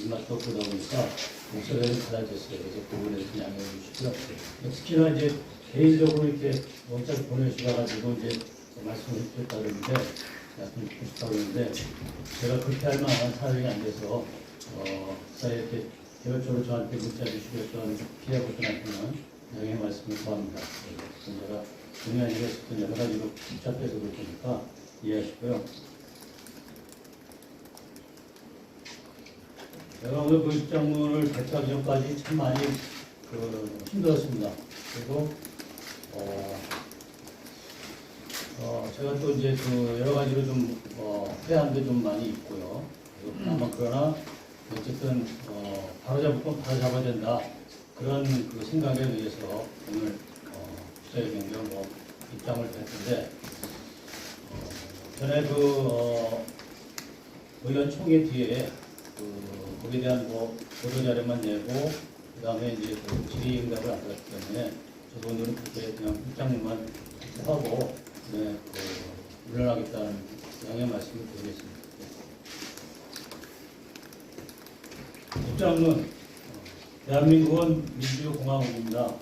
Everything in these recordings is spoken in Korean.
맛도 보다 보니까 목소리가 달라졌어요. 그래서 그 부분에 좀 양해해 주시고요. 특히나 이제 개인적으로 이렇게 문자를 보내주셔가지고 이제 말씀을 해주셨다 그러는데, 말씀을 주셨다 그러는데, 제가 그렇게 할 만한 사정이 안 돼서, 사회 이렇게 개별적으로 저한테 문자 주시고 좀 피해 보시는 양해 말씀을 구합니다. 제가 중요한 일이 있었던 여러 가지로 복잡해서 그렇으니까 이해하시고요. 제가 오늘 그 입장문을 발표하기 전까지 참 많이 힘들었습니다. 그리고 제가 또 이제 여러 가지로 좀 회한도 좀 많이 있고요. 그러나 어쨌든 바로잡을 건 바로잡아야 된다. 그런 그 생각에 의해서 오늘 기자회견 입장을 냈는데, 전에 의원 총회 뒤에 거기에 대한 보도자료만 내고 그 다음에 이제 질의응답을 안 받았기 때문에 저도 오늘은 그렇게 그냥 입장문만 하고 물러나겠다는 양해 말씀을 드리겠습니다. 입장문, 대한민국은 민주공화국입니다.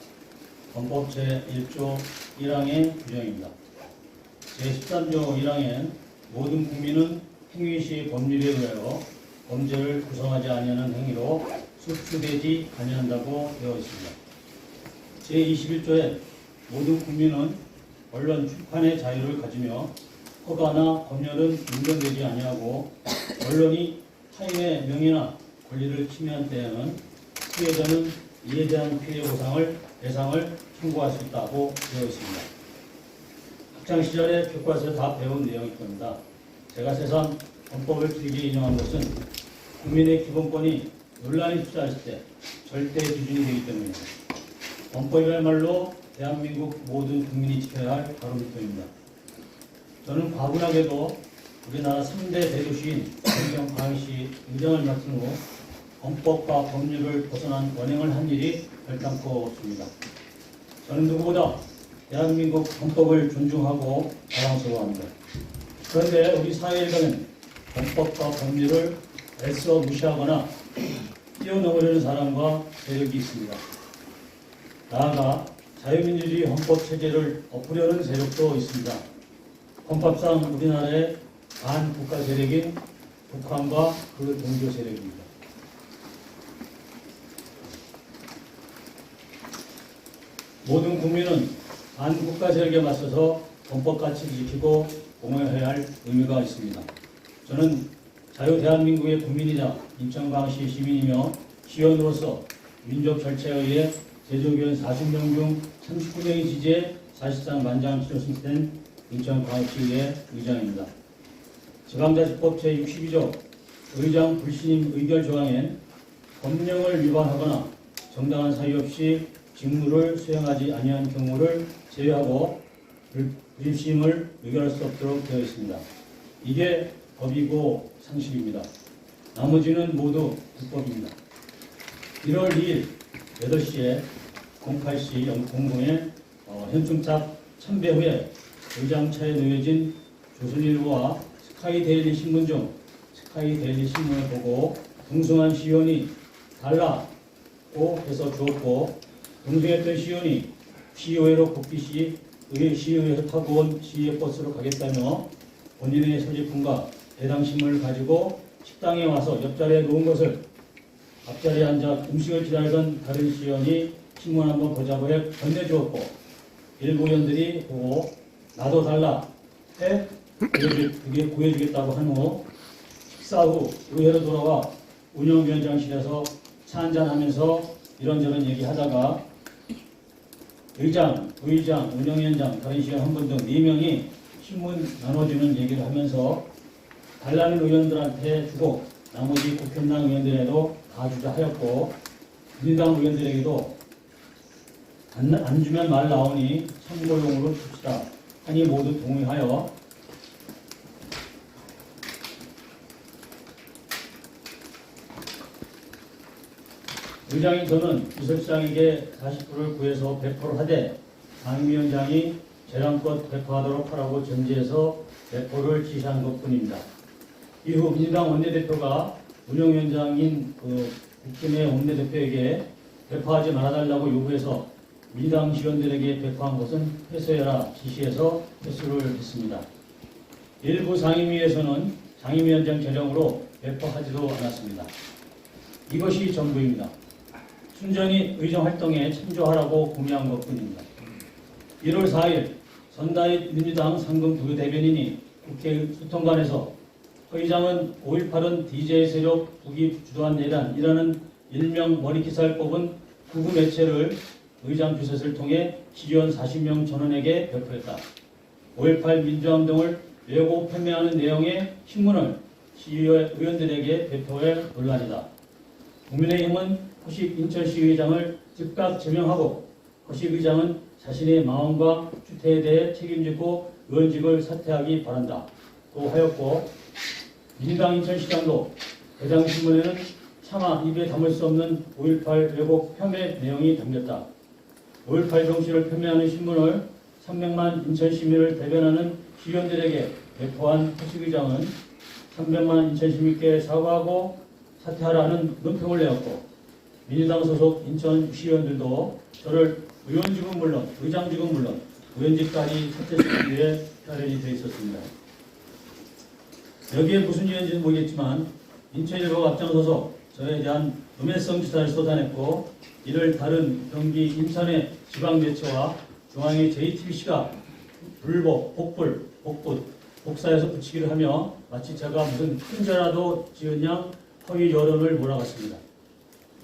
헌법 제1조 1항의 규정입니다. 제13조 1항엔 모든 국민은 행위 시 법률에 의하여 범죄를 구성하지 아니하는 행위로 숙주되지 아니한다고 되어 있습니다. 제21조에 모든 국민은 언론 출판의 자유를 가지며 허가나 검열은 인정되지 아니하고 언론이 타인의 명예나 권리를 침해한 때에는 피해자는 이에 대한 피해 배상을 청구할 수 있다고 되어 있습니다. 학창 시절에 교과서에 다 배운 내용일 겁니다. 제가 세상 헌법을 길게 인용한 것은 국민의 기본권이 논란이 투자했을 때 절대 기준이 되기 때문입니다. 헌법이야말로 대한민국 모든 국민이 지켜야 할 바로미터입니다. 저는 과분하게도 우리나라 3대 대도시인 경기도 광역시 의장을 맡은 후 헌법과 법률을 벗어난 원행을 한 일이 별탄코 없습니다. 저는 누구보다 대한민국 헌법을 존중하고 자랑스러워합니다. 그런데 우리 사회 일각은 헌법과 법률을 애써 무시하거나 뛰어넘으려는 사람과 세력이 있습니다. 나아가 자유민주주의 헌법체제를 엎으려는 세력도 있습니다. 헌법상 우리나라의 반국가 세력인 북한과 그 동조 세력입니다. 모든 국민은 반국가 세력에 맞서서 헌법 가치를 지키고 공헌해야 할 의무가 있습니다. 저는 자유 대한민국의 국민이자 인천광역시 시민이며 시의원으로서 민족 절차에 의해 제조위원 40명 중 39명이 지지해 사실상 만장일치로 선출된 인천광역시의 의장입니다. 지방자치법 제62조 의장 불신임 의결 조항엔 법령을 위반하거나 정당한 사유 없이 직무를 수행하지 아니한 경우를 제외하고 불신임을 의결할 수 없도록 되어 있습니다. 이게 법이고 상식입니다. 나머지는 모두 불법입니다. 1월 2일 8시에 08시 00에 현충탑 참배 후에 의장차에 놓여진 조선일보와 스카이데일리 신문 중 스카이데일리 신문을 보고 동승한 시의원이 달라고 해서 주었고, 동승했던 시의원이 시의회로 복귀 시 시의회에서 타고 온 시의 버스로 가겠다며 본인의 소지품과 해당 신문을 가지고 식당에 와서 옆자리에 놓은 것을 앞자리에 앉아 음식을 기다리던 다른 시의원이 신문 한번 보자고 해 건네주었고, 일부 의원들이 보고 나도 달라 해 그게 구해주겠다고 한 후 식사 후 의회로 돌아와 운영위원장실에서 차 한잔하면서 이런저런 얘기하다가 의장, 부의장, 운영위원장, 다른 시의원 한 분 등 4명이 신문 나눠주는 얘기를 하면서 달라는 의원들한테 주고 나머지 국힘당 의원들에도 다 주자 하였고, 민주당 의원들에게도 안 주면 말 나오니 선거용으로 줍시다 하니 모두 동의하여 의장인 저는 비서실장에게 40%를 구해서 배포를 하되 상임위원장이 재량껏 배포하도록 하라고 전제해서 배포를 지시한 것뿐입니다. 이후 민주당 원내대표가 운영위원장인 국힘의 원내대표에게 배포하지 말아달라고 요구해서 민주당 시의원들에게 배포한 것은 회수해라 지시해서 회수를 했습니다. 일부 상임위에서는 상임위원장 재령으로 배포하지도 않았습니다. 이것이 전부입니다. 순전히 의정활동에 참조하라고 공유한 것뿐입니다. 1월 4일 전다희 민주당 상금 부대변인이 국회 소통관에서 허 의장은 5.18은 DJ 세력 북이 주도한 내란이라는 일명 머리기사를 뽑은 구구 매체를 의장 주셋을 통해 시의원 40명 전원에게 배포했다. 5.18 민주화운동을 왜곡 판매하는 내용의 신문을 시의원들에게 배포해 논란이다. 국민의힘은 허식 인천시의장을 즉각 제명하고 허식 의장은 자신의 마음과 주태에 대해 책임지고 의원직을 사퇴하기 바란다. 또 하였고 민주당 인천시장도 해당 신문에는 차마 입에 담을 수 없는 5.18 왜곡 폄훼 내용이 담겼다. 5.18 정신을 폄훼하는 신문을 300만 인천 시민을 대변하는 시의원들에게 배포한 허식 의장은 300만 인천 시민께 사과하고 사퇴하라는 논평을 내었고 민주당 소속 인천 시의원들도 저를 의원직은 물론 의장직은 물론 의원직까지 사퇴시키기 위해 결연이 되어 있었습니다. 여기에 무슨 이유인지는 모르겠지만 인천일보가 앞장서서 저에 대한 음해성 기사를 쏟아냈고 이를 다른 경기 인천의 지방매체와 중앙의 JTBC가 불복, 복불, 복붙, 복사해서 붙이기를 하며 마치 제가 무슨 큰 죄라도 지은 양 허위 여론을 몰아갔습니다.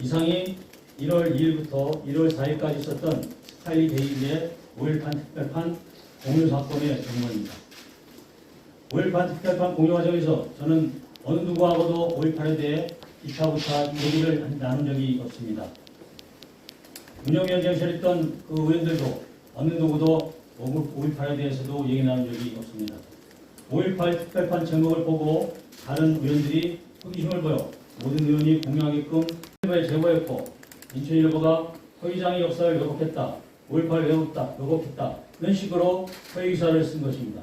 이상이 1월 2일부터 1월 4일까지 있었던 스카이 데일리의 5.18 특별판 공유 사건의 전문입니다. 5.18 특별판 공유 과정에서 저는 어느 누구하고도 5.18에 대해 이타부타 얘기를 나눈 적이 없습니다. 운영위원장실에 있던 그 의원들도 어느 누구도 5.18에 대해서도 얘기 나눈 적이 없습니다. 5.18 특별판 제목을 보고 다른 의원들이 호기심을 보여 모든 의원이 공유하게끔 일부에 제보했고 인천일보가 허 의장의 역사를 왜곡했다. 5.18 왜곡했다. 이런 식으로 허위 기사를 쓴 것입니다.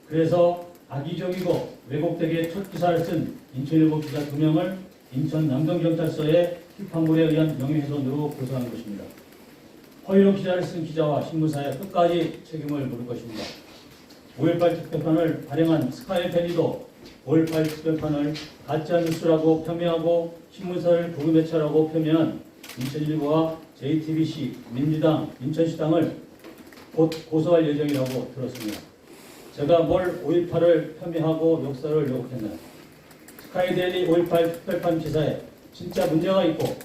그래서 악의적이고 왜곡되게 첫 기사를 쓴 인천일보 기자 2명을 인천 남동경찰서의 휘판물에 의한 명예훼손으로 고소한 것입니다. 허위로 기사를 쓴 기자와 신문사에 끝까지 책임을 물을 것입니다. 5.18 특별판을 발행한 스카이텔리도 5.18 특별판을 가짜뉴스라고 폄훼하고 신문사를 도구매체라고 폄훼한 인천일보와 JTBC, 민주당, 인천시당을 곧 고소할 예정이라고 들었습니다. 제가 뭘 5.18을 폄훼하고 역사를 왜곡했나요? 스카이데일리 5.18 특별판 기사에 진짜 문제가 있고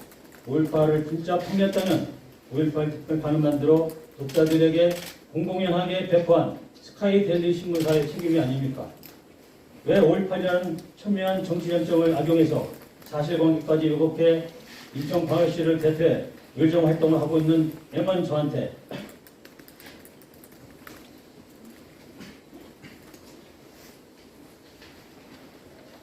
5.18을 진짜 폄훼했다면 5.18 특별판을 만들어 독자들에게 공공연하게 배포한 스카이데일리 신문사의 책임이 아닙니까? 왜 5.18이라는 첨예한 정치전점을 악용해서 사실관계까지 왜곡해 인천광역시를 대표해 의정활동을 하고 있는 M1 저한테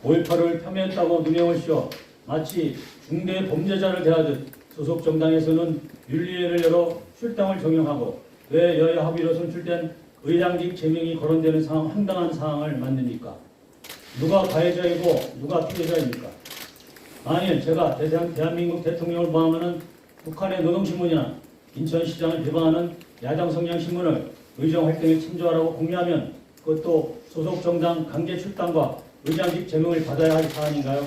5.18을 폄훼했다고 누명을 씌워 마치 중대 범죄자를 대하듯 소속 정당에서는 윤리회를 열어 출당을 정형하고 왜 여야 합의로 선출된 의장직 제명이 거론되는 상황, 황당한 상황을 만듭니까? 누가 가해자이고 누가 피해자입니까? 만일 제가 대한민국 대통령을 모함하는 북한의 노동신문이나 인천시장을 비방하는 야당 성향신문을 의정활동에 참조하라고 공유하면 그것도 소속 정당 강제 출당과 의장직 제명을 받아야 할 사안인가요?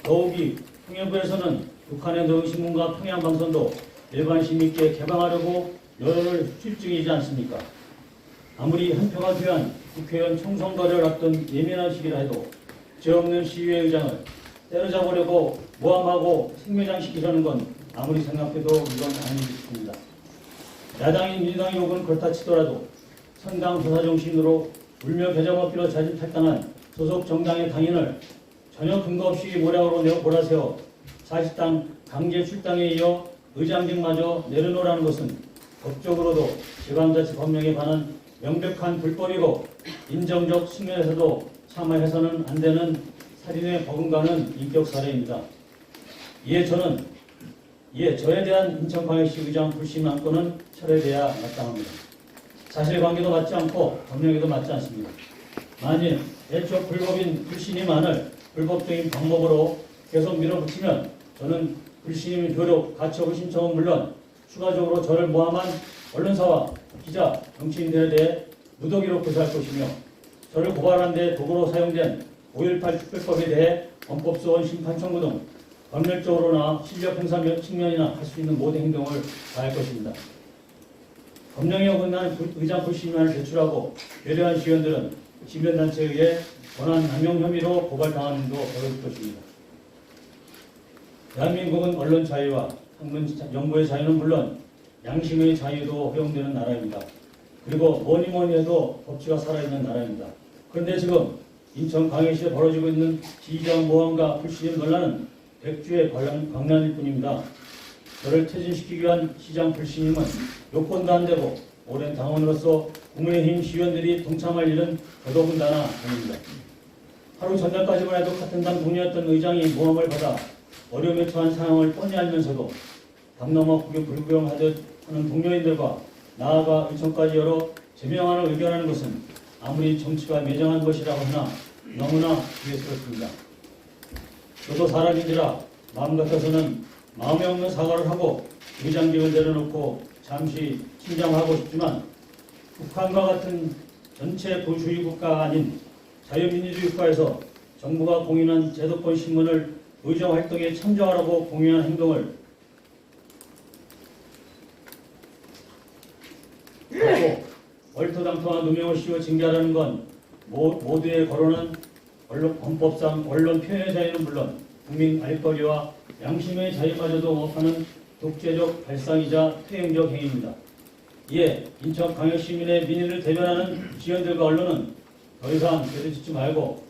더욱이 통일부에서는 북한의 노동신문과 평양방송도 일반 시민께 개방하려고 여론을 휩중이지 않습니까? 아무리 한 표가 귀한 국회의원 총선거를 앞둔 예민한 시기라 해도 죄 없는 시의회 의장을 때려잡으려고 모함하고 생매장시키려는 건 아무리 생각해도 이건 아니기 싶습니다. 야당인 민주당이 혹은 그렇다 치더라도 선당 조사 정신으로 울며 겨자 먹기로 자진탈당한 소속 정당의 당인을 전혀 근거 없이 모략으로 몰아세워 사실상 강제 출당에 이어 의장직마저 내려놓으라는 것은 법적으로도 지방자치 법령에 관한 명백한 불법이고 인정적 측면에서도 참아해서는 안 되는 살인에 버금가는 인격 사례입니다. 이에 저에 대한 인천광역시 의장 불신 안건은 철회돼야 마땅합니다. 사실관계도 맞지 않고 법령에도 맞지 않습니다. 만일 애초 불법인 불신임안을 불법적인 방법으로 계속 밀어붙이면 저는 불신임 교력 가처분 신청은 물론 추가적으로 저를 모함한 언론사와 기자, 정치인들에 대해 무더기로 고소할 것이며 저를 고발한 데 도구로 사용된 5.18 특별법에 대해 헌법소원 심판 청구 등 법률적으로나 실력 행사 측면이나 할 수 있는 모든 행동을 다할 것입니다. 법령에 어긋나는 의장 불신임안을 제출하고 배려한 시의원들은 지변단체에 의해 권한 남용 혐의로 고발당하는 일도 벌어질 것입니다. 대한민국은 언론 자유와 학문 연구의 자유는 물론 양심의 자유도 허용되는 나라입니다. 그리고 뭐니 해도 법치가 살아있는 나라입니다. 그런데 지금 인천 광해시에 벌어지고 있는 지휘장 모함과 불신임 논란은 백주의 광란일 뿐입니다. 저를 퇴진시키기 위한 시장 불신임은 요건도 안 되고 오랜 당원으로서 국민의힘 시의원들이 동참할 일은 더더군다나 아닙니다. 하루 전날까지만 해도 같은 당 동료였던 의장이 모함을 받아 어려움에 처한 상황을 뻔히 알면서도 담 넘어 불구경하듯 하는 동료인들과 나아가 의총까지 열어 제명안을 의견하는 것은 아무리 정치가 매정한 것이라고 하나 너무나 비애스럽습니다. 저도 사람인지라 마음 같아서는 마음에 없는 사과를 하고 의장직을 내려놓고 잠시 침잠하고 싶지만 북한과 같은 전체 보수주의 국가가 아닌 자유민주주의 국가에서 정부가 공인한 제도권 신문을 의정활동에 참조하라고 공유한 행동을 하고 얼토당토한 누명을 씌워 징계하라는 건 모두의 거론은 헌법상 언론 표현의 자유는 물론 국민 알 권리와 양심의 자유마저도 억압하는 독재적 발상이자 퇴행적 행위입니다. 이에 인천광역시민의 민의를 대변하는 지원들과 언론은 더 이상 죄를 짓지 말고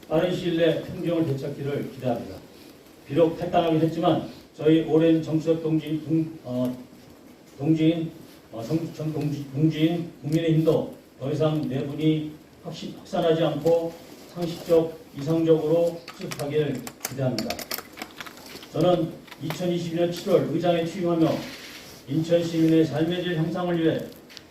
빠른 시일 내 평정을 되찾기를 기대합니다. 비록 탈당하긴 했지만 저희 오랜 정치적 동지인 국민의힘도 더 이상 내분이 확산하지 않고 상식적, 이상적으로 수습하기를 기대합니다. 저는 2022년 7월 의장에 취임하며 인천 시민의 삶의 질 향상을 위해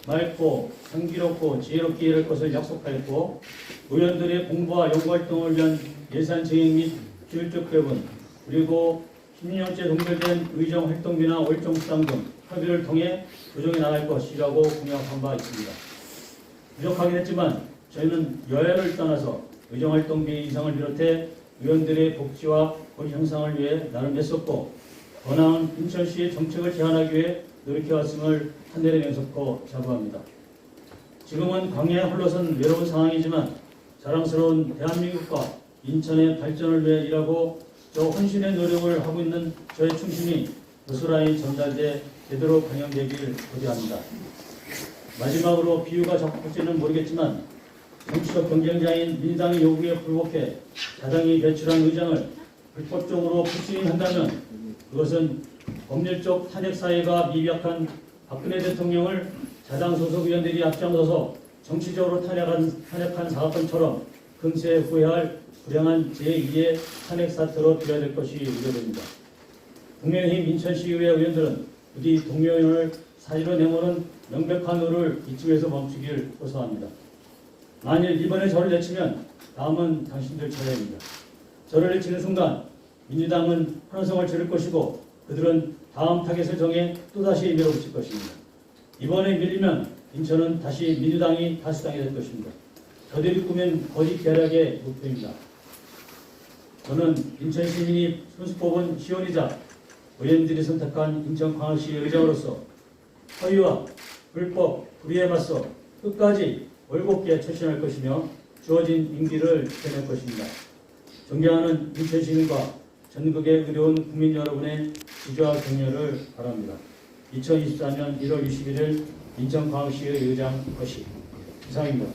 맑고 향기롭고 지혜롭게 일할 것을 약속하였고 의원들의 공부와 연구활동을 위한 예산 증액 및 효율적 배분 그리고 10년째 동결된 의정활동비나 월정수당 등 협의를 통해 조정해 나갈 것이라고 공약한 바 있습니다. 부족하긴 했지만 저희는 여야를 떠나서 의정활동비 인상을 비롯해 의원들의 복지와 권리 향상을 위해 나름 애썼고 더 나은 인천시의 정책을 제안하기 위해 노력해왔음을 한내려 명석코 자부합니다. 지금은 광야에 홀로선 외로운 상황이지만 자랑스러운 대한민국과 인천의 발전을 위해 일하고 저 헌신의 노력을 하고 있는 저의 충심이 고스란히 전달돼 제대로 반영되기를 기대합니다. 마지막으로 비유가 적합할지는 모르겠지만 정치적 경쟁자인 민주당의 요구에 불복해 자당이 배출한 의장을 불법적으로 불신임한다면 그것은 법률적 탄핵 사회가 미비약한 박근혜 대통령을 자당 소속 의원들이 앞장서서 정치적으로 탄핵한 사건처럼 금세 후회할 불행한 제2의 탄핵 사태로 되어야 될 것이 우려됩니다. 국민의힘 인천시의회 의원들은 부디 동료의원을 사지로 내모는 명백한 의를 이쯤에서 멈추길 호소합니다. 만일 이번에 저를 내치면 다음은 당신들 차례입니다. 저를 내치는 순간 민주당은 환호성을 지를 것이고 그들은 다음 타겟을 정해 또다시 밀어붙일 것입니다. 이번에 밀리면 인천은 다시 민주당이 다수당이 될 것입니다. 저들이 꾸민 거짓 계략의 목표입니다. 저는 인천 시민이 손수 뽑은 시원이자 의원들이 선택한 인천광역시 의장으로서 허위와 불법, 불의에 맞서 끝까지 올곧게 처신할 것이며 주어진 임기를 지켜낼 것입니다. 존경하는 인천 시민과 전국의 의료원 국민 여러분의 지지와 격려를 바랍니다. 2024년 1월 21일 인천광역시의 의장 허시 이상입니다.